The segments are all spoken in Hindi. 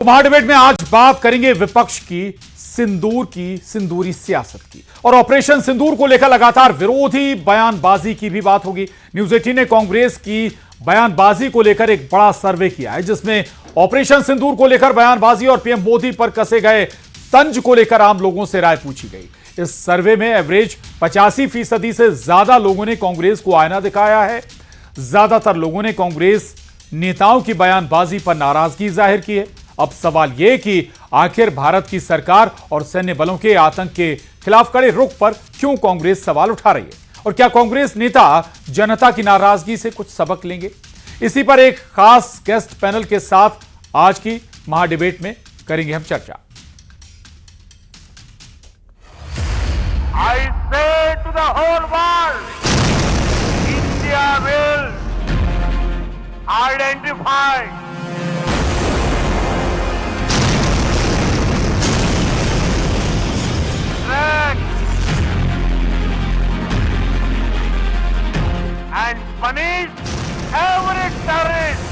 महाडिबेट में आज बात करेंगे विपक्ष की सिंदूरी सियासत की और ऑपरेशन सिंदूर को लेकर लगातार विरोधी बयानबाजी की भी बात होगी। न्यूज 18 ने कांग्रेस की बयानबाजी को लेकर एक बड़ा सर्वे किया है, जिसमें ऑपरेशन सिंदूर को लेकर बयानबाजी और पीएम मोदी पर कसे गए तंज को लेकर आम लोगों से राय पूछी गई। इस सर्वे में एवरेज 85% से ज्यादा लोगों ने कांग्रेस को आईना दिखाया है। ज्यादातर लोगों ने कांग्रेस नेताओं की बयानबाजी पर नाराजगी जाहिर की है। अब सवाल यह कि आखिर भारत की सरकार और सैन्य बलों के आतंक के खिलाफ कड़े रुख पर क्यों कांग्रेस सवाल उठा रही है और क्या कांग्रेस नेता जनता की नाराजगी से कुछ सबक लेंगे। इसी पर एक खास गेस्ट पैनल के साथ आज की महाडिबेट में करेंगे हम चर्चा। I say to the whole world, India will identify, track and punish every terrorist.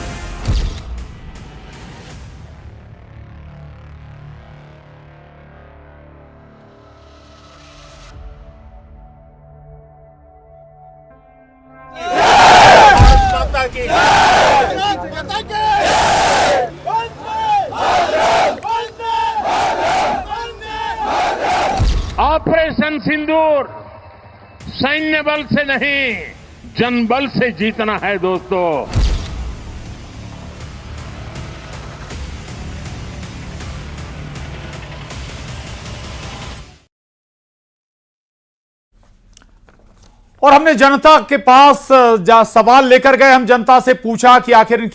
Operation Sindoor सैन्य बल से नहीं, जनबल से जीतना है दोस्तों। और हमने जनता के पास सवाल लेकर गए। हम जनता से पूछा कि आखिर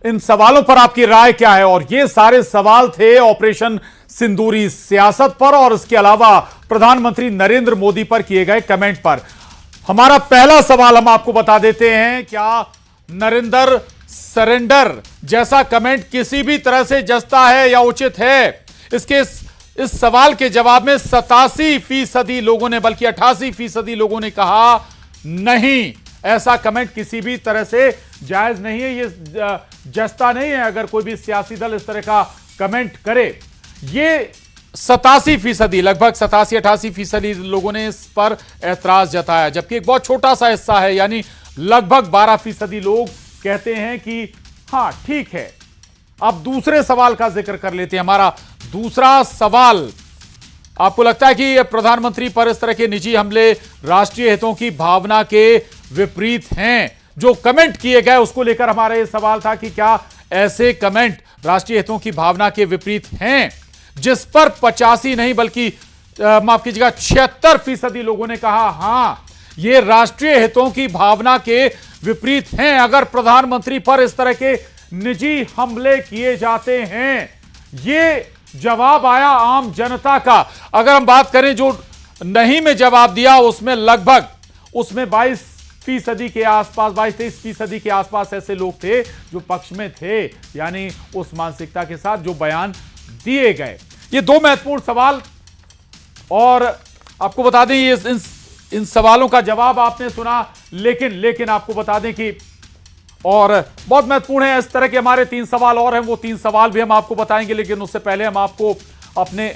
इन सवालों पर आपकी राय क्या है, और ये सारे सवाल थे ऑपरेशन सिंदूरी सियासत पर और इसके अलावा प्रधानमंत्री नरेंद्र मोदी पर किए गए कमेंट पर। हमारा पहला सवाल हम आपको बता देते हैं, क्या नरेंद्र सरेंडर जैसा कमेंट किसी भी तरह से जचता है या उचित है? इस सवाल के जवाब में 87% लोगों ने, बल्कि 88% लोगों ने कहा नहीं, ऐसा कमेंट किसी भी तरह से जायज नहीं है, ये जचता नहीं है अगर कोई भी सियासी दल इस तरह का कमेंट करे। ये 87%, लगभग 87-88% लोगों ने इस पर ऐतराज जताया, जबकि एक बहुत छोटा सा हिस्सा है, यानी लगभग 12% लोग कहते हैं कि हां ठीक है। अब दूसरे सवाल का जिक्र कर लेते हैं। हमारा दूसरा सवाल, आपको लगता है कि प्रधानमंत्री पर इस तरह के निजी हमले राष्ट्रीय हितों की भावना के विपरीत हैं? जो कमेंट किए गए उसको लेकर हमारा यह सवाल था कि क्या ऐसे कमेंट राष्ट्रीय हितों की भावना के विपरीत हैं, जिस पर 85 नहीं बल्कि माफ कीजिएगा 76% लोगों ने कहा हां ये राष्ट्रीय हितों की भावना के विपरीत हैं अगर प्रधानमंत्री पर इस तरह के निजी हमले किए जाते हैं। ये जवाब आया आम जनता का। अगर हम बात करें जो नहीं में जवाब दिया, उसमें लगभग 22% के आसपास, 22-23% के आसपास ऐसे लोग थे जो पक्ष में थे, यानी उस मानसिकता के साथ जो बयान दिए गए। ये दो महत्वपूर्ण सवाल, और आपको बता दें ये इन सवालों का जवाब आपने सुना, लेकिन आपको बता दें कि और बहुत महत्वपूर्ण है, इस तरह के हमारे 3 सवाल और हैं, वो 3 सवाल भी हम आपको बताएंगे, लेकिन उससे पहले हम आपको अपने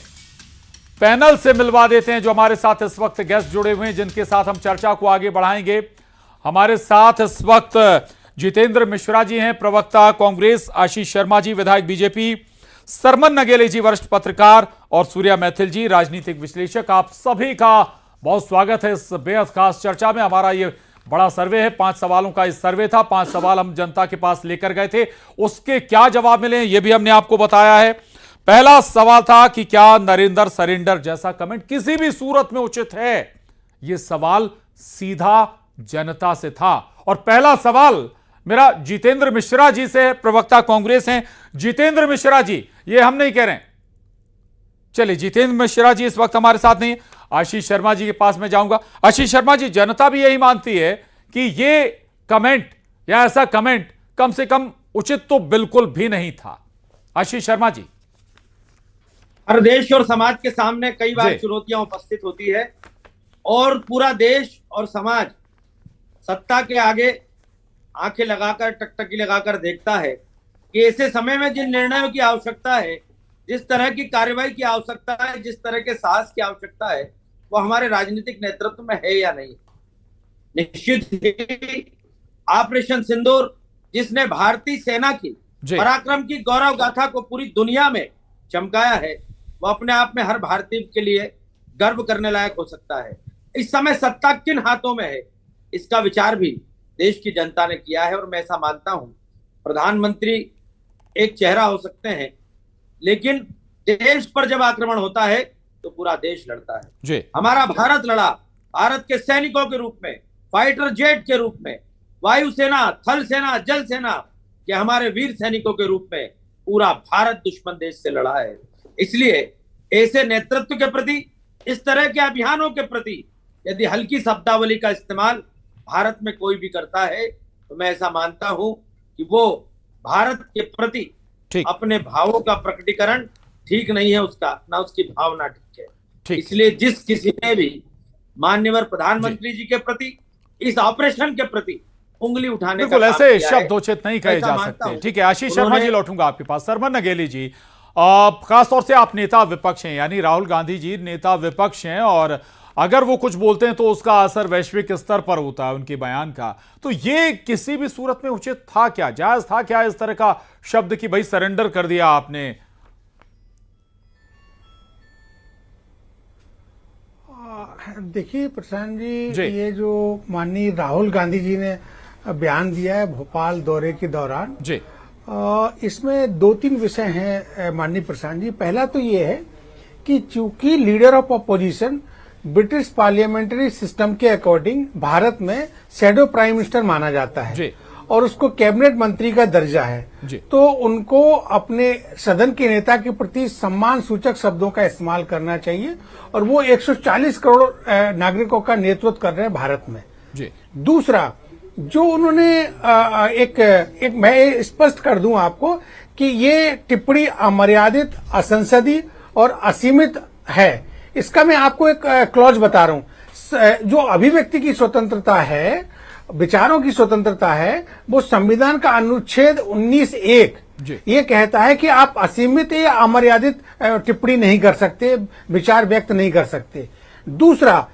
पैनल से मिलवा देते हैं जो हमारे साथ इस वक्त गेस्ट जुड़े हुए हैं, जिनके साथ हम चर्चा को आगे बढ़ाएंगे। हमारे साथ इस वक्त जितेंद्र मिश्रा जी हैं, प्रवक्ता कांग्रेस, आशीष शर्मा जी विधायक बीजेपी, सरमन नगेले जी वरिष्ठ पत्रकार, और सूर्या मैथिल जी राजनीतिक विश्लेषक। आप सभी का बहुत स्वागत है इस बेहद खास चर्चा में। हमारा ये बड़ा सर्वे है, 5 सवालों का इस सर्वे था, 5 सवाल हम जनता के पास लेकर गए थे, उसके क्या जवाब मिले ये भी हमने आपको बताया है। पहला सवाल था कि क्या नरेंद्र सरेंडर जैसा कमेंट किसी भी सूरत में उचित है? यह सवाल सीधा जनता से था। और पहला सवाल मेरा जितेंद्र मिश्रा जी से, प्रवक्ता कांग्रेस हैं। जितेंद्र मिश्रा जी, ये हम नहीं कह रहे हैं, चलिए जितेंद्र मिश्रा जी इस वक्त हमारे साथ नहीं है, आशीष शर्मा जी के पास में जाऊंगा। आशीष शर्मा जी, जनता भी यही मानती है कि ये कमेंट या ऐसा कमेंट कम से कम उचित तो बिल्कुल भी नहीं था। आशीष शर्मा जी। हर देश और समाज के सामने कई बार चुनौतियां उपस्थित होती है और पूरा देश और समाज सत्ता के आगे आंखें लगाकर टकटकी लगाकर देखता है कि ऐसे समय में जिन निर्णयों की आवश्यकता है, जिस तरह की कार्रवाई की आवश्यकता है, जिस तरह के साहस की आवश्यकता है, वो हमारे राजनीतिक नेतृत्व में है या नहीं। निश्चित ही ऑपरेशन सिंदूर, जिसने भारतीय सेना की पराक्रम की गौरव गाथा को पूरी दुनिया में चमकाया है, वो अपने आप में हर भारतीय के लिए गर्व करने लायक हो सकता है। इस समय सत्ता किन हाथों में है, इसका विचार भी देश की जनता ने किया है। और मैं ऐसा मानता हूं, प्रधानमंत्री एक चेहरा हो सकते हैं, लेकिन देश पर जब आक्रमण होता है तो पूरा देश लड़ता है जी। हमारा भारत लड़ा, भारत के सैनिकों के रूप में, फाइटर जेट के रूप में, वायुसेना, थल सेना, जल सेना के हमारे वीर सैनिकों के रूप में पूरा भारत दुश्मन देश से लड़ा है। इसलिए ऐसे नेतृत्व के प्रति, इस तरह के अभियानों के प्रति यदि हल्की शब्दावली का इस्तेमाल भारत में कोई भी करता है, तो मैं ऐसा मानता हूं कि वो भारत के प्रति अपने भावों का प्रकटीकरण ठीक नहीं है, उसका ना उसकी भावना ठीक है। इसलिए जिस किसी ने भी माननीय प्रधानमंत्री जी के प्रति, इस ऑपरेशन के प्रति उंगली उठाने बिल्कुल ऐसे शब्दोचित नहीं कहे जा सकते। ठीक है, आशीष शर्मा जी लौटूंगा आपके पास। सरमन नगेली जी, खासतौर से आप नेता विपक्ष हैं, यानी राहुल गांधी जी नेता विपक्ष हैं, और अगर वो कुछ बोलते हैं तो उसका असर वैश्विक स्तर पर होता है उनके बयान का। तो ये किसी भी सूरत में उचित था क्या, जायज था क्या इस तरह का शब्द कि भाई सरेंडर कर दिया आपने? देखिए प्रशांत जी, ये जो माननीय राहुल गांधी जी ने बयान दिया है भोपाल दौरे के दौरान जी, इसमें 2-3 विषय हैं माननीय प्रशांत जी। पहला तो ये है कि चूंकि leader of opposition British parliamentary system के अकॉर्डिंग भारत में शैडो प्राइम मिनिस्टर माना जाता है जी, और उसको कैबिनेट मंत्री का दर्जा है जी, तो उनको अपने सदन के नेता के प्रति सम्मान सूचक शब्दों का इस्तेमाल करना चाहिए, और वो 140 करोड़ नागरिकों का नेतृत्व कर रहे हैं भारत में जी। दूसरा, जो उन्होंने एक मैं स्पष्ट कर दूं आपको कि ये टिप्पणी अमर्यादित, असंसदीय और असीमित है। इसका मैं आपको एक क्लॉज बता रहा हूं। जो अभिव्यक्ति की स्वतंत्रता है, विचारों की स्वतंत्रता है, वो संविधान का अनुच्छेद 19(1) ये कहता है कि आप असीमित या अमर्यादित टिप्पणी नहीं कर सकते, विचार व्यक्त नहीं कर सकते। दूसरा,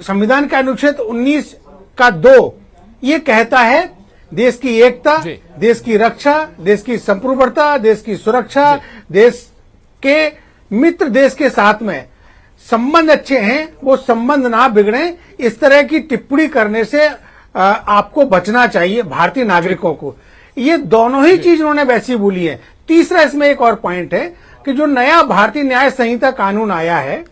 संविधान का अनुच्छेद 19(2) ये कहता है देश की एकता, देश की रक्षा, देश की संप्रभुता, देश की सुरक्षा, देश के मित्र देश के साथ में संबंध अच्छे हैं, वो संबंध ना बिगड़े, इस तरह की टिप्पणी करने से आपको बचना चाहिए भारतीय नागरिकों को। ये दोनों ही चीज उन्होंने वैसी बोली है। तीसरा, इसमें एक और पॉइंट है कि जो नया भारतीय न्याय संहिता कानून आया है,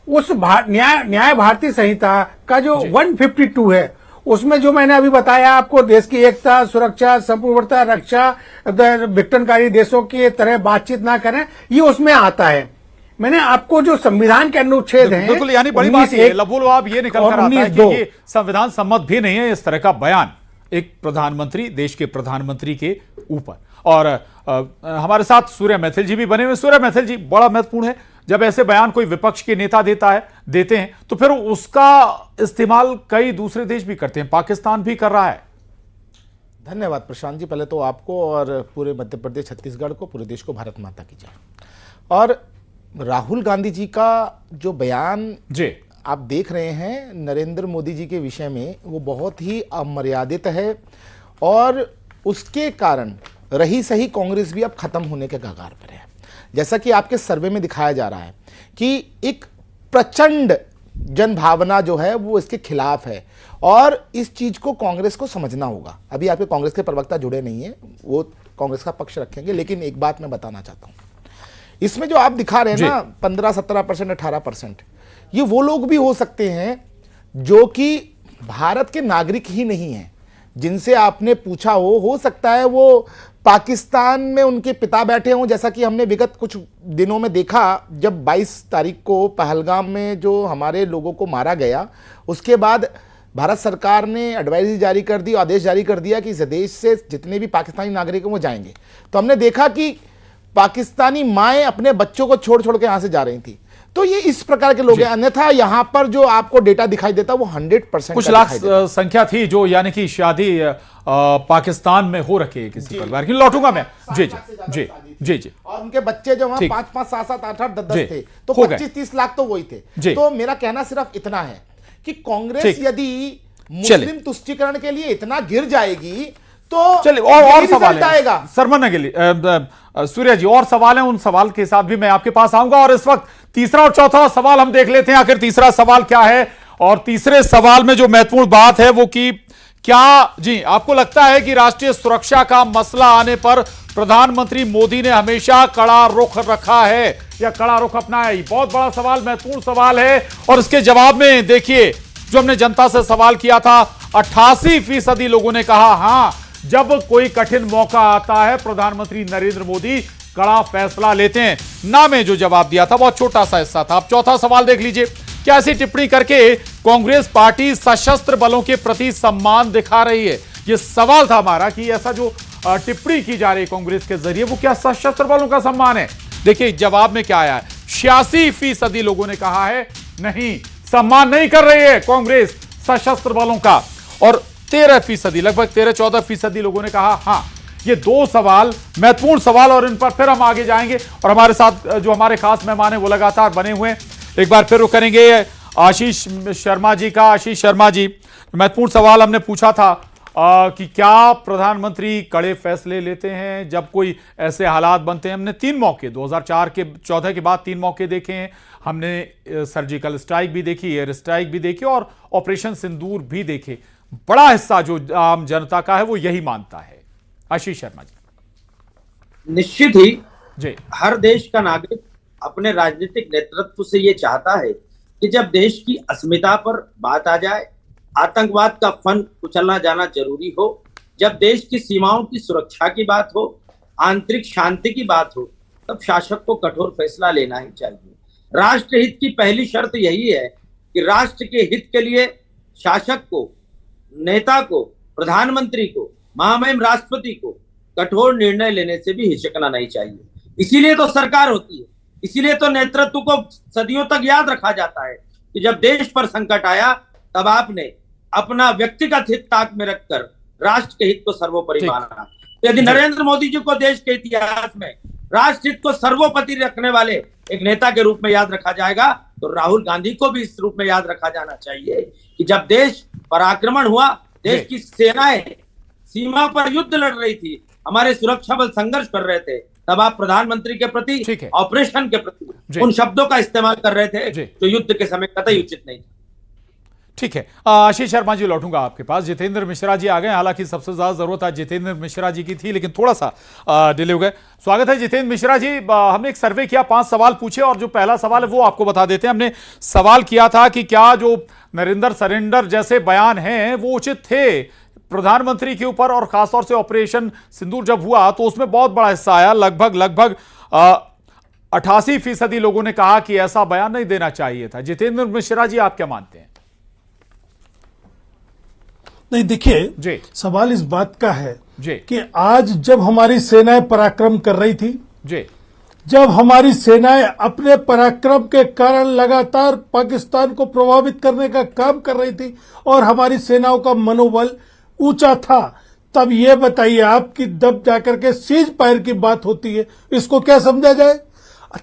उस न्याय भारतीय संहिता का जो 152 है, उसमें जो मैंने अभी बताया आपको, देश की एकता, सुरक्षा, संप्रभुता, रक्षा, विघटनकारी देशों की तरह बातचीत ना करें, ये उसमें आता है। मैंने आपको जो संविधान के अनुच्छेद हैं, बिल्कुल, यानी बड़ी बात है लबुल आप ये निकल कर आता है कि ये संविधान सम्मत भी नहीं है इस तरह का बयान एक प्रधानमंत्री, देश के प्रधानमंत्री के ऊपर। और हमारे साथ सूर्य मैथिल जी भी बने हुए। सूर्य मैथिल जी, बड़ा महत्वपूर्ण है जब ऐसे बयान कोई विपक्ष के नेता देते हैं तो फिर उसका इस्तेमाल कई दूसरे देश भी करते हैं, पाकिस्तान भी कर रहा है। धन्यवाद प्रशांत जी, पहले तो आपको और पूरे मध्य प्रदेश, छत्तीसगढ़ को, पूरे देश को भारत माता की जय। और राहुल गांधी जी का जो बयान जी आप देख रहे हैं नरेंद्र मोदी जी के विषय में, वो बहुत ही अमर्यादित है, और उसके कारण रही सही कांग्रेस भी अब खत्म होने के कगार पर है। जैसा कि आपके सर्वे में दिखाया जा रहा है कि एक प्रचंड जनभावना जो है वो इसके खिलाफ है, और इस चीज को कांग्रेस को समझना होगा। अभी आपके कांग्रेस के प्रवक्ता जुड़े नहीं है, वो कांग्रेस का पक्ष रखेंगे, लेकिन एक बात मैं बताना चाहता हूं, इसमें जो आप दिखा रहे हैं ना 15-17%, 18%, ये वो लोग भी हो सकते हैं जो कि भारत के नागरिक ही नहीं हैं, जिनसे आपने पूछा हो सकता है वो पाकिस्तान में उनके पिता बैठे हों, जैसा कि हमने विगत कुछ दिनों में देखा जब 22 तारीख को पहलगाम में जो हमारे लोगों को मारा गया, उसके बाद भारत सरकार ने एडवाइजरी जारी कर दी, आदेश जारी कर दिया कि इस देश से जितने भी पाकिस्तानी नागरिक हैं वो जाएंगे। तो हमने देखा कि पाकिस्तानी माएँ अपने बच्चों को छोड़ छोड़ के यहाँ से जा रही थी। तो ये इस प्रकार के लोग हैं। अन्यथा यहां पर जो आपको डेटा दिखाई देता है वो 100% कुछ लाख संख्या थी जो यानी कि शादी पाकिस्तान में हो रखी है किसी परिवार की। लौटूंगा मैं। जी जी जी जी जी। और उनके बच्चे जो वहां 5-5, 7-7, 8-8, 10-10 थे, तो 25-30 लाख तो वही थे। तो मेरा कहना सिर्फ इतना है कि कांग्रेस यदि मुस्लिम तुष्टीकरण के लिए इतना गिर जाएगी तो चलिए और सवाल आएगा सरमन के लिए। सूर्या जी और सवाल है, उन सवाल के साथ भी मैं आपके पास आऊंगा। और इस वक्त तीसरा और चौथा सवाल हम देख लेते हैं, आखिर तीसरा सवाल क्या है। और तीसरे सवाल में जो महत्वपूर्ण बात है वो कि क्या जी आपको लगता है कि राष्ट्रीय सुरक्षा का मसला आने पर प्रधानमंत्री मोदी ने हमेशा कड़ा रुख रखा है या कड़ा रुख अपनाया? ये बहुत बड़ा सवाल, महत्वपूर्ण सवाल है। और इसके जवाब में देखिए जो हमने जनता से सवाल किया था, 88% लोगों ने कहा हां, जब कोई कठिन मौका आता है प्रधानमंत्री नरेंद्र मोदी कड़ा फैसला लेते हैं। ना में जो जवाब दिया था बहुत छोटा सा हिस्सा था। अब चौथा सवाल देख लीजिए, क्या ऐसी टिप्पणी करके कांग्रेस पार्टी सशस्त्र बलों के प्रति सम्मान दिखा रही है? यह सवाल था हमारा कि ऐसा जो टिप्पणी की जा रही है कांग्रेस के जरिए वो क्या सशस्त्र बलों का सम्मान है? देखिए जवाब में क्या आया है, 86% लोगों ने कहा है नहीं, सम्मान नहीं कर रही है कांग्रेस सशस्त्र बलों का। और 13%, लगभग 13-14% लोगों ने कहा हां। ये दो सवाल महत्वपूर्ण सवाल और इन पर फिर हम आगे जाएंगे। और हमारे साथ जो हमारे खास मेहमान हैं वो लगातार बने हुए हैं। एक बार फिर वो करेंगे आशीष शर्मा जी का। आशीष शर्मा जी, महत्वपूर्ण सवाल हमने पूछा था कि क्या प्रधानमंत्री कड़े फैसले लेते हैं जब कोई ऐसे हालात बनते हैं? हमने 3 मौके 2014 के बाद 3 मौके देखे हैं। हमने सर्जिकल स्ट्राइक भी देखी, एयर स्ट्राइक भी देखी और ऑपरेशन सिंदूर भी देखे। बड़ा हिस्सा जो आम जनता का है वो यही मानता है। आशीष शर्मा जी। निश्चित ही जी हर देश का नागरिक अपने राजनीतिक नेतृत्व से ये चाहता है कि जब देश की अस्मिता पर बात आ जाए, आतंकवाद का फन कुचलना जाना जरूरी हो, जब देश की सीमाओं की सुरक्षा की बात हो, आंतरिक शांति की बात हो, तब शासक को कठोर फैसला लेना ही चाहिए। राष्ट्र हित की पहली शर्त यही है कि राष्ट्र के हित के लिए शासक को, नेता को, प्रधानमंत्री को, महामहिम राष्ट्रपति को कठोर निर्णय लेने से भी हिचकना नहीं चाहिए। इसीलिए तो सरकार होती है, इसीलिए तो नेतृत्व को सदियों तक याद रखा जाता है कि जब देश पर संकट आया तब आपने अपना व्यक्तिगत हित ताक में रखकर राष्ट्र के हित को सर्वोपरि माना। यदि नरेंद्र मोदी जी को देश के इतिहास में राष्ट्र हित को सर्वोपरि रखने वाले एक नेता के रूप में याद रखा जाएगा, तो राहुल गांधी को भी इस रूप में याद रखा जाना चाहिए कि जब देश पर आक्रमण हुआ, देश की सेनाएं सीमा पर युद्ध लड़ रही थी, हमारे सुरक्षा बल संघर्ष कर रहे थे, तब आप प्रधानमंत्री के प्रति, ऑपरेशन के प्रति उन शब्दों का इस्तेमाल कर रहे थे जो युद्ध के समय कतई उचित नहीं था। ठीक है, आशीष शर्मा जी लौटूंगा आपके पास। जितेंद्र मिश्रा जी आ गए, हालांकि सबसे ज्यादा जरूरत आज जितेंद्र मिश्रा जी की थी, लेकिन थोड़ा सा डिले हो गए। स्वागत है जितेंद्र मिश्रा जी। हमने एक सर्वे किया, 5 सवाल पूछे और जो पहला सवाल है वो आपको बता देते हैं। हमने सवाल किया था कि क्या जो नरेंद्र सरेंडर जैसे बयान हैं वो उचित थे प्रधानमंत्री के ऊपर, और खासतौर से ऑपरेशन सिंदूर जब हुआ तो उसमें बहुत बड़ा हिस्सा आया, लगभग 88% लोगों ने कहा कि ऐसा बयान नहीं देना चाहिए था। जितेंद्र मिश्रा जी आप क्या मानते हैं? नहीं, देखिए सवाल इस बात का है कि आज जब हमारी सेनाएं पराक्रम कर रही थी, जब हमारी सेनाएं अपने पराक्रम के कारण लगातार पाकिस्तान को प्रभावित करने का काम कर रही थी और हमारी सेनाओं का मनोबल ऊंचा था, तब ये बताइए आपकी दब जाकर के सीज फायर की बात होती है, इसको क्या समझा जाए?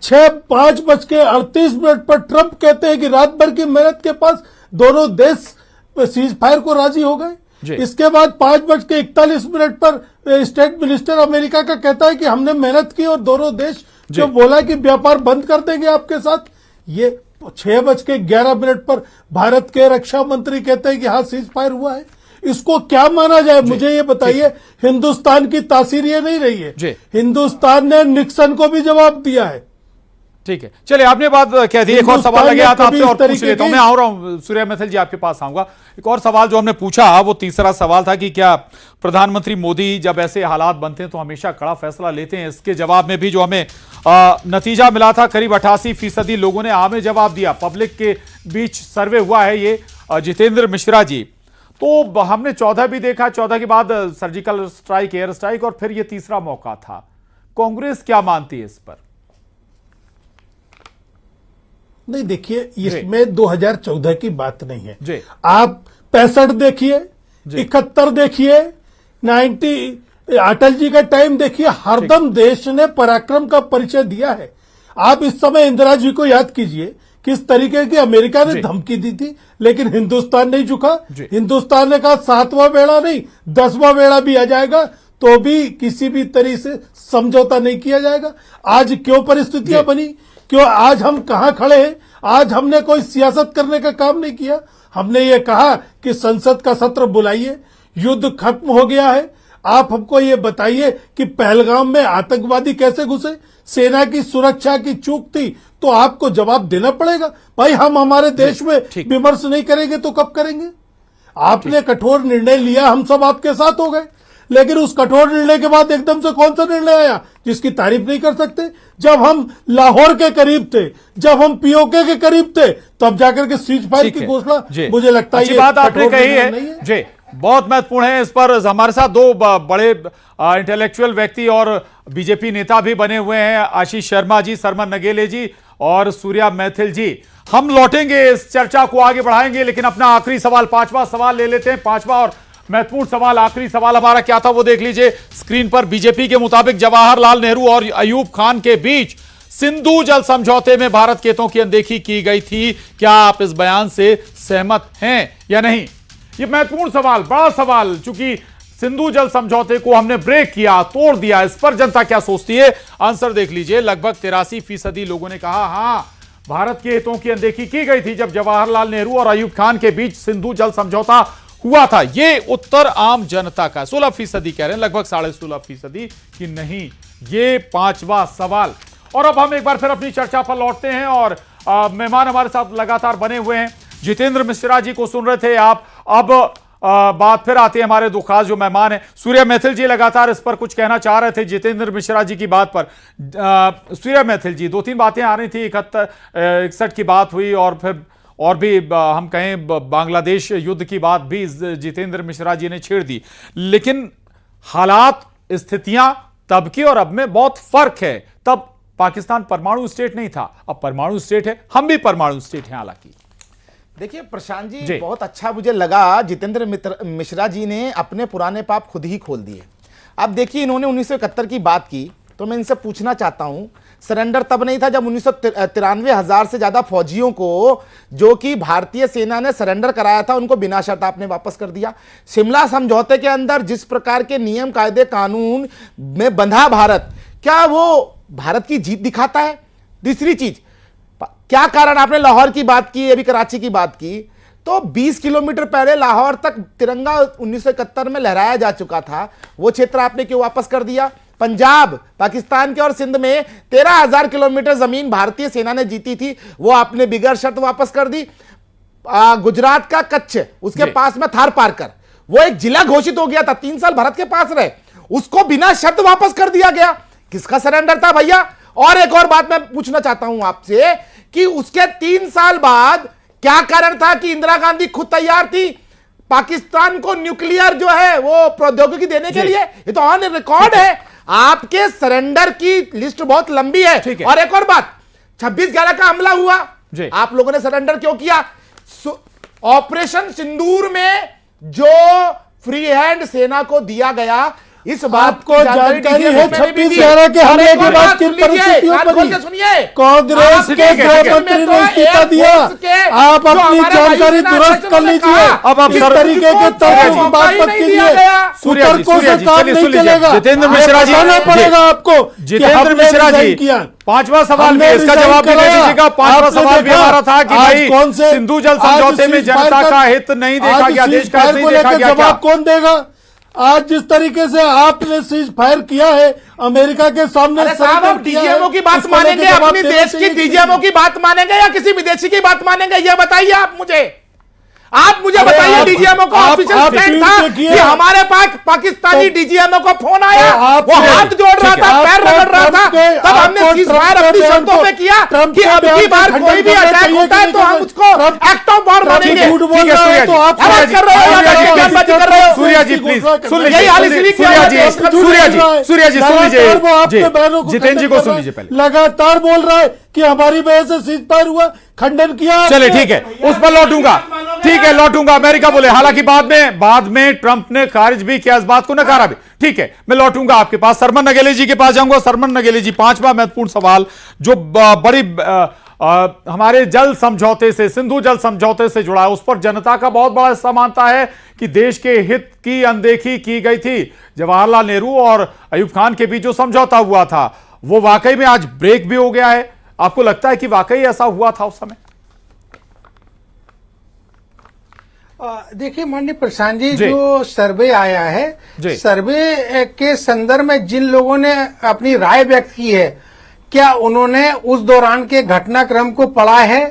5:38 पर ट्रंप कहते हैं कि रात भर की मेहनत के पास दोनों देश सीज फायर को राजी हो गए। इसके बाद 5:41 पर स्टेट मिनिस्टर अमेरिका का कहता है कि हमने मेहनत की और दोनों देश जो बोला कि व्यापार बंद कर देंगे आपके साथ। ये 6:11 पर भारत के रक्षा मंत्री कहते हैं कि हाँ सीज फायर हुआ है। इसको क्या माना जाए? मुझे ये बताइए। हिंदुस्तान की तासीर ये नहीं रही है, हिंदुस्तान ने निक्सन को भी जवाब दिया है। ठीक है, चलिए आपने बात कह दी। एक और सवाल लगे आता आपसे और पूछ लेता हूं, मैं आ रहा हूं सूर्या मित्तल जी आपके पास आऊंगा। एक और सवाल जो हमने पूछा वो तीसरा सवाल था कि क्या प्रधानमंत्री मोदी जब ऐसे हालात बनते हैं तो हमेशा कड़ा फैसला लेते हैं? इसके जवाब में भी जो हमें नतीजा मिला था, करीब 88% लोगों ने आम जवाब दिया। पब्लिक के बीच सर्वे हुआ है ये। जितेंद्र मिश्रा जी, तो हमने 14 भी देखा, 14 के बाद सर्जिकल स्ट्राइक, एयर स्ट्राइक और फिर ये तीसरा मौका था। कांग्रेस क्या मानती है इस पर? नहीं, देखिए इसमें 2014 की बात नहीं है जी। आप 65 देखिए, 71 देखिए, 90 अटल जी का टाइम देखिए, हरदम देश ने पराक्रम का परिचय दिया है। आप इस समय इंदिरा जी को याद कीजिए, किस तरीके की अमेरिका ने धमकी दी थी, लेकिन हिंदुस्तान नहीं झुका। हिंदुस्तान ने कहा 7वां बेड़ा नहीं 10वां बेड़ा भी आ जाएगा तो भी किसी भी तरीके से समझौता नहीं किया जाएगा। आज क्यों परिस्थितियां बनी, क्यों आज हम कहां खड़े हैं? आज हमने कोई सियासत करने का काम नहीं किया। हमने ये कहा कि संसद का सत्र बुलाइए, युद्ध खत्म हो गया है। आप हमको ये बताइए कि पहलगाम में आतंकवादी कैसे घुसे, सेना की सुरक्षा की चूक थी तो आपको जवाब देना पड़ेगा। भाई हम हमारे देश में विमर्श नहीं करेंगे तो कब करेंगे? आपने कठोर निर्णय लिया, हम सब आपके साथ हो गए, लेकिन उस कठोर निर्णय के बाद एकदम से कौन सा निर्णय आया जिसकी तारीफ नहीं कर सकते? जब हम लाहौर के करीब थे, जब हम पीओके के करीब थे, तब जाकर के सीज फायर की घोषणा, मुझे लगता है अच्छी बात आपने कही है जी, बहुत महत्वपूर्ण है। इस पर हमारे साथ दो बड़े इंटेलेक्चुअल व्यक्ति और बीजेपी नेता भी बने हुए हैं, आशीष शर्मा जी, सरमन नगेले जी और सूर्या मैथिल जी। हम लौटेंगे, इस चर्चा को आगे बढ़ाएंगे, लेकिन अपना आखिरी सवाल, 5वां सवाल ले लेते हैं। 5वां और महत्वपूर्ण सवाल, आखिरी सवाल हमारा क्या था वो देख लीजिए स्क्रीन पर। बीजेपी के मुताबिक जवाहरलाल नेहरू और अयूब खान के बीच सिंधु जल समझौते में भारत के हितों की अनदेखी की गई थी। क्या आप इस बयान से सहमत हैं या नहीं? ये महत्वपूर्ण सवाल, बड़ा सवाल, चूंकि सिंधु जल समझौते को हमने ब्रेक किया, तोड़ दिया, इस पर जनता क्या सोचती है? आंसर देख लीजिए। लगभग 83% लोगों ने कहा हां, भारत के हितों की अनदेखी की गई थी जब जवाहरलाल नेहरू और अयूब खान के बीच सिंधु जल समझौता हुआ था। ये उत्तर आम जनता का। 16% कह रहे हैं, लगभग 16.5% कि नहीं। ये 5वां सवाल। और अब हम एक बार फिर अपनी चर्चा पर लौटते हैं और मेहमान हमारे साथ लगातार बने हुए हैं। जितेंद्र मिश्रा जी को सुन रहे थे आप, अब बात फिर आती है हमारे दो खास जो मेहमान हैं। सूर्या मैथिल जी लगातार इस पर कुछ कहना चाह रहे थे जितेंद्र मिश्रा जी की बात पर। सूर्या मैथिल जी, 2-3 बातें आ रही थी, 61 की बात हुई और फिर और भी हम कहें बांग्लादेश युद्ध की बात भी जितेंद्र मिश्रा जी ने छेड़ दी। लेकिन हालात, स्थितियां तब की और अब में बहुत फर्क है। तब पाकिस्तान परमाणु स्टेट नहीं था, अब परमाणु स्टेट है, हम भी परमाणु स्टेट हैं। हालांकि देखिए प्रशांत जी, बहुत अच्छा मुझे लगा जितेंद्र मिश्रा जी ने अपने पुराने पाप खुद ही खोल दिए। अब देखिए, इन्होंने 1971 की बात की, तो मैं इनसे पूछना चाहता हूं, सरेंडर तब नहीं था जब 1993,000 से ज्यादा फौजियों को जो कि भारतीय सेना ने सरेंडर कराया था उनको बिना शर्त आपने वापस कर दिया। शिमला समझौते के अंदर जिस प्रकार के नियम कायदे कानून में बंधा भारत, क्या वो भारत की जीत दिखाता है? तीसरी चीज, क्या कारण, आपने लाहौर की बात की, अभी कराची की बात की, तो 20 किलोमीटर पहले लाहौर तक तिरंगा 1971 में लहराया जा चुका था, वो क्षेत्र आपने क्यों वापस कर दिया? पंजाब, पाकिस्तान के और सिंध में 13,000 किलोमीटर जमीन भारतीय सेना ने जीती थी, वो आपने बिगैर शर्त वापस कर दी। गुजरात का कच्छ, उसके पास में थार पारकर, वो एक जिला घोषित हो गया था, 3 साल भारत के पास रहे, उसको बिना शर्त वापस कर दिया गया। किसका सरेंडर था भैया? और एक और बात मैं पूछना चाहता हूं आपसे कि उसके 3 साल बाद क्या कारण था कि इंदिरा गांधी खुद तैयार थी पाकिस्तान को न्यूक्लियर जो है वो प्रौद्योगिकी देने के लिए? ये तो ऑन रिकॉर्ड है। आपके सरेंडर की लिस्ट बहुत लंबी है। और एक और बात, 26/11 का हमला हुआ, आप लोगों ने सरेंडर क्यों किया? ऑपरेशन सिंदूर में जो फ्री हैंड सेना को दिया गया, इस बात को जानकारी है 26/11 के हमले के बाद किन परिस्थितियों पर कांग्रेस के गृह मंत्री ने इस्तीफा दिया। आप अपनी जानकारी दुरुस्त कर लीजिए। अब इस तरीके के तर्क की बात मत कीजिए, तर्कों से काम नहीं चलेगा। जितेंद्र मिश्रा जी, पड़ेगा आपको। जितेंद्र मिश्रा जी, 5वां सवाल भी, इसका जवाब भी दे दीजिएगा। 5वां सवाल भी हमारा था कि भाई सिंधु जल समझौते में जनता का हित नहीं देखा गया, देश का हित नहीं देखा गया, जवाब कौन देगा? आज जिस तरीके से आपने सीज फायर किया है अमेरिका के सामने, साहब आप डीजीएमओ की बात मानेंगे, अपनी देश की डीजीएमओ की बात मानेंगे या किसी विदेशी की बात मानेंगे? ये बताइए आप मुझे बताइए। डीजीएमओ का ऑफिशियल स्टैंड था कि हमारे पास पाकिस्तानी डीजीएमओ को फोन आया, वो हाथ जोड़ रहा था, पैर रगड़ रहा था, तब हमने सीज़फायर अपनी शर्तों पे किया कि अब की बार कोई भी अटैक होता है तो हम उसको एक्ट ऑफ वॉर मानेंगे। सूर्या जी प्लीज सुन लीजिए, सूर्या जी सुन लीजिए, जितेंद्र जी को सुन लीजिए पहले। लगातार बोल रहा है कि हमारी वजह से सीज़फायर हुआ, खंडन किया। चले ठीक है, उस पर लौटूंगा, ठीक है लौटूंगा। अमेरिका बोले, हालांकि बाद में ट्रंप ने खारिज भी किया इस बात को, नकारा भी। ठीक है, मैं लौटूंगा आपके पास, सरमन नगेले जी के पास जाऊंगा। सरमन नगेले जी, पांचवा महत्वपूर्ण सवाल जो बड़ी हमारे जल समझौते से, सिंधु जल समझौते से जुड़ा है, उस पर जनता का बहुत बड़ा हिस्सा मानता है कि देश के हित की अनदेखी की गई थी। जवाहरलाल नेहरू और अयूब खान के बीच जो समझौता हुआ था वो वाकई में आज ब्रेक भी हो गया है। आपको लगता है कि वाकई ऐसा हुआ था उस समय? देखिए माननीय प्रशांत जी, जो सर्वे आया है, सर्वे के संदर्भ में जिन लोगों ने अपनी राय व्यक्त की है, क्या उन्होंने उस दौरान के घटनाक्रम को पढ़ा है?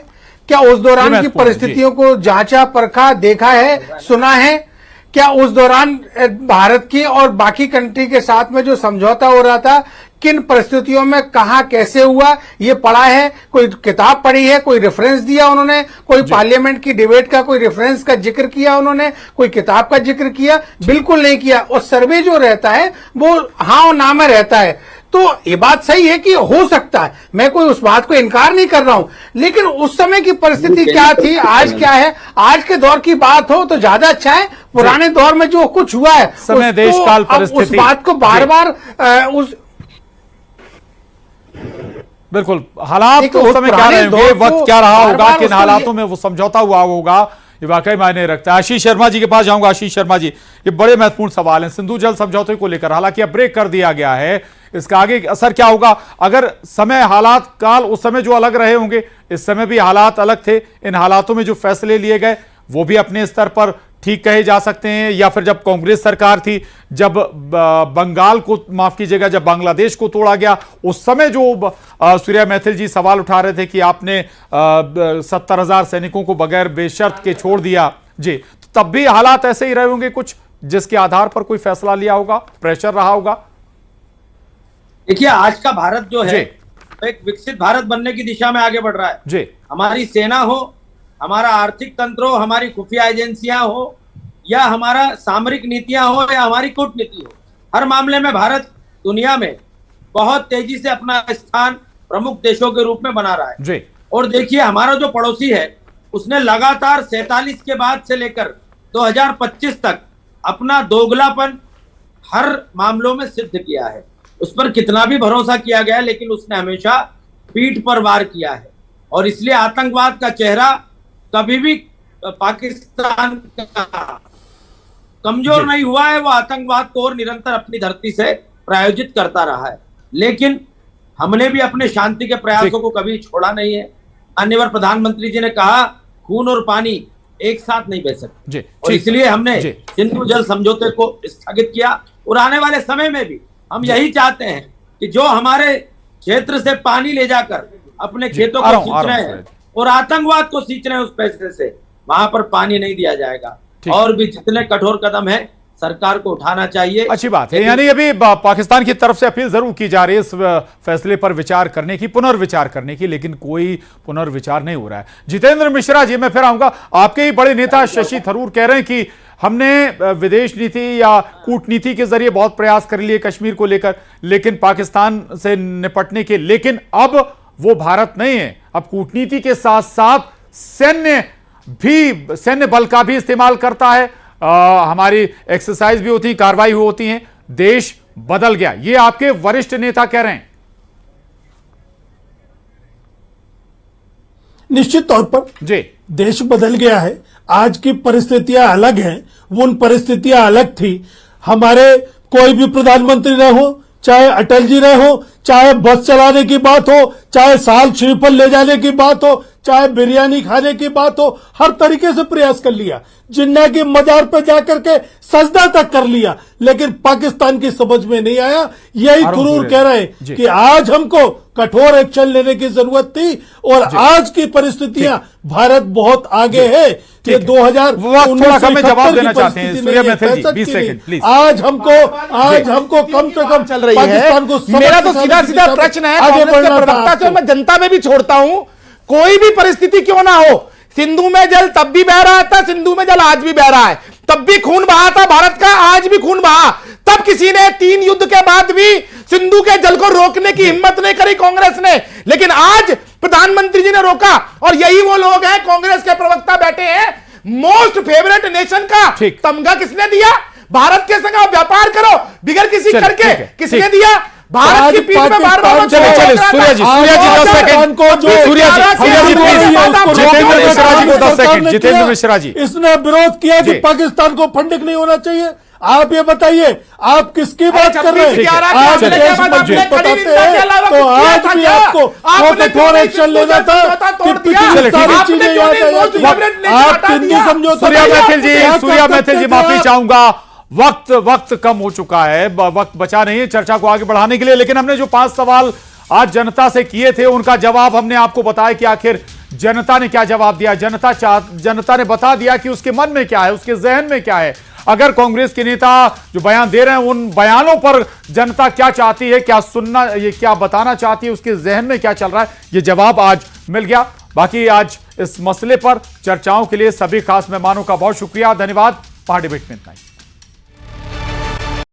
क्या उस दौरान की परिस्थितियों को जांचा, परखा, देखा है, सुना है? क्या उस दौरान भारत की और बाकी कंट्री के साथ में जो समझौता हो रहा था, किन परिस्थितियों में कहां कैसे हुआ, ये पढ़ा है? कोई किताब पढ़ी है? कोई रेफरेंस दिया उन्होंने? कोई पार्लियामेंट की डिबेट का कोई रेफरेंस का जिक्र किया उन्होंने? कोई किताब का जिक्र किया? बिल्कुल नहीं किया। और सर्वे जो रहता है वो हाँ और ना में रहता है। तो ये बात सही है कि हो सकता है, मैं कोई उस बात को इनकार नहीं कर रहा हूं, लेकिन उस समय की परिस्थिति क्या थी, आज क्या है, आज के दौर की बात हो तो ज्यादा अच्छा है। पुराने दौर में जो कुछ हुआ है, समय, देश काल, परिस्थिति, उस बात को बार बार बिल्कुल हालात तो उस समय क्या रहे होंगे, वक्त क्या रहा होगा, किन हालातों में वो समझौता हुआ होगा, ये वाकई मायने रखता है। आशीष शर्मा जी के पास जाऊंगा। आशीष शर्मा जी, ये बड़े महत्वपूर्ण सवाल हैं सिंधु जल समझौते को लेकर। हालांकि अब ब्रेक कर दिया गया है, इसका आगे असर क्या होगा? अगर समय, हालात, काल उस समय जो अलग रहे होंगे, इस समय भी हालात अलग थे, इन हालातों में जो फैसले लिए गए वो भी अपने स्तर पर ठीक कहे जा सकते हैं, या फिर जब कांग्रेस सरकार थी, जब बंगाल को, माफ कीजिएगा, जब बांग्लादेश को तोड़ा गया, उस समय जो सूर्या मैथिल जी सवाल उठा रहे थे कि आपने 70,000 सैनिकों को बगैर बेशर्त के छोड़ दिया जी, तो तब भी हालात ऐसे ही रहे होंगे कुछ, जिसके आधार पर कोई फैसला लिया होगा, प्रेशर रहा होगा। देखिए, आज का भारत जो है एक विकसित भारत बनने की दिशा में आगे बढ़ रहा है जी। हमारी सेना हो, हमारा आर्थिक तंत्र हो, हमारी खुफिया एजेंसियां हो, या हमारा सामरिक नीतियां हो, या हमारी कूटनीति हो, हर मामले में भारत दुनिया में बहुत तेजी से अपना स्थान प्रमुख देशों के रूप में बना रहा है जी। और देखिए, हमारा जो पड़ोसी है उसने लगातार 47 के बाद से लेकर 2025 तक अपना दोगलापन हर मामलों में सिद्ध किया है। उस पर कितना भी भरोसा किया गया, लेकिन उसने हमेशा पीठ पर वार किया है, और इसलिए आतंकवाद का चेहरा कभी भी पाकिस्तान का कमजोर नहीं हुआ है। वो आतंकवाद को और निरंतर अपनी धरती से प्रायोजित करता रहा है, लेकिन हमने भी अपने शांति के प्रयासों को कभी छोड़ा नहीं है। माननीय प्रधानमंत्री जी ने कहा, खून और पानी एक साथ नहीं बह सकते, और इसलिए हमने सिंधु जल समझौते को स्थगित किया। और आने वाले समय में भी हम यही चाहते हैं कि जो हमारे क्षेत्र से पानी ले जाकर अपने खेतों को सींच रहे हैं और आतंकवाद को सींच रहे हैं, उस पैसे से वहां पर पानी नहीं दिया जाएगा। और भी जितने कठोर कदम है सरकार को उठाना चाहिए। अच्छी बात है, यानी अभी पाकिस्तान की तरफ से अपील जरूर की जा रही है इस फैसले पर विचार करने की, पुनर्विचार करने की, लेकिन कोई पुनर्विचार नहीं हो रहा है। जितेंद्र मिश्रा जी, मैं फिर आऊंगा। आपके ही बड़े नेता शशि थरूर कह रहे हैं कि हमने विदेश नीति या कूटनीति के जरिए बहुत प्रयास कर लिए कश्मीर को लेकर, लेकिन पाकिस्तान से निपटने के, लेकिन अब वो भारत नहीं है, अब कूटनीति के साथ साथ सैन्य बल का भी इस्तेमाल करता है, हमारी एक्सरसाइज भी होती है, कार्रवाई होती है, देश बदल गया, ये आपके वरिष्ठ नेता कह रहे हैं। निश्चित तौर पर जी, देश बदल गया है, आज की परिस्थितियां अलग हैं, वो उन परिस्थितियां अलग थी। हमारे कोई भी प्रधानमंत्री रहे हो, चाहे अटल जी रहे हो, चाहे बस चलाने की बात हो, चाहे साल श्रीफल ले जाने की बात हो, चाहे बिरयानी खाने की बात हो, हर तरीके से प्रयास कर लिया। जिन्ना की मजार पे जाकर के सजदा तक कर लिया, लेकिन पाकिस्तान की समझ में नहीं आया। यही थरूर कह रहे हैं कि आज हमको कठोर एक्शन लेने की जरूरत थी, और आज की परिस्थितियां भारत बहुत आगे है। कि 2019 जवाब देना चाहते हैं सूर्या मैथिल जी, 20 सेकंड प्लीज। आज हमको कम से कम चल रही है। पाकिस्तान को मेरा तो सीधा सीधा सीधा प्रश्न है आगे कांग्रेस के बढ़ना था प्रवक्ता से, आपको। मैं जनता में भी छोड़ता हूं, कोई भी परिस्थिति क्यों ना हो, सिंधु में जल तब भी बह रहा था, सिंधु में जल आज भी बह रहा है, तब भी खून बहा था भारत का, आज भी खून बहा, तब किसी ने 3 युद्ध के बाद भी सिंधु के जल को रोकने की हिम्मत नहीं करी कांग्रेस ने, लेकिन आज प्रधानमंत्री जी ने रोका। और यही वो लोग हैं, कांग्रेस के प्रवक्ता बैठे हैं, मोस्ट फेवरेट नेशन का तमगा किसने दिया? भारत के संग आप व्यापार करो बिगड़ किसी करके, किसने दिया? भारत की पीठ में बार-बार चले सूर्या जी 10 सेकंड को जो सूर्या जी जितेंद्र मिश्रा जी को 10 सेकंड, जितेंद्र मिश्रा जी। इसने विरोध किया कि पाकिस्तान को फंडिंग नहीं होना चाहिए। आप ये बताइए, आप किसकी बात कर रहे हैं? आज देश मजबूत बताते हैं तो आज भी आपको वो कठोर एक्शन लेना था कि पिछली सारी चीजें याद आ जाती हैं। आप हिंदी समझौता, सूर्या मैथिल जी माफी चाहूंगा, वक्त कम हो चुका है, वक्त बचा नहीं है चर्चा को आगे बढ़ाने के लिए, लेकिन हमने जो 5 सवाल आज जनता से किए थे उनका जवाब हमने आपको बताया कि आखिर जनता ने क्या जवाब दिया। जनता ने बता दिया कि उसके मन में क्या है, उसके जहन में क्या है। अगर कांग्रेस के नेता जो बयान दे रहे हैं उन बयानों पर जनता क्या चाहती है, क्या सुनना, ये क्या बताना चाहती है, उसके जहन में क्या चल रहा है, ये जवाब आज मिल गया। बाकी आज इस मसले पर चर्चाओं के लिए सभी खास मेहमानों का बहुत शुक्रिया, धन्यवाद। पहाड़ डिबेट में इतना ही।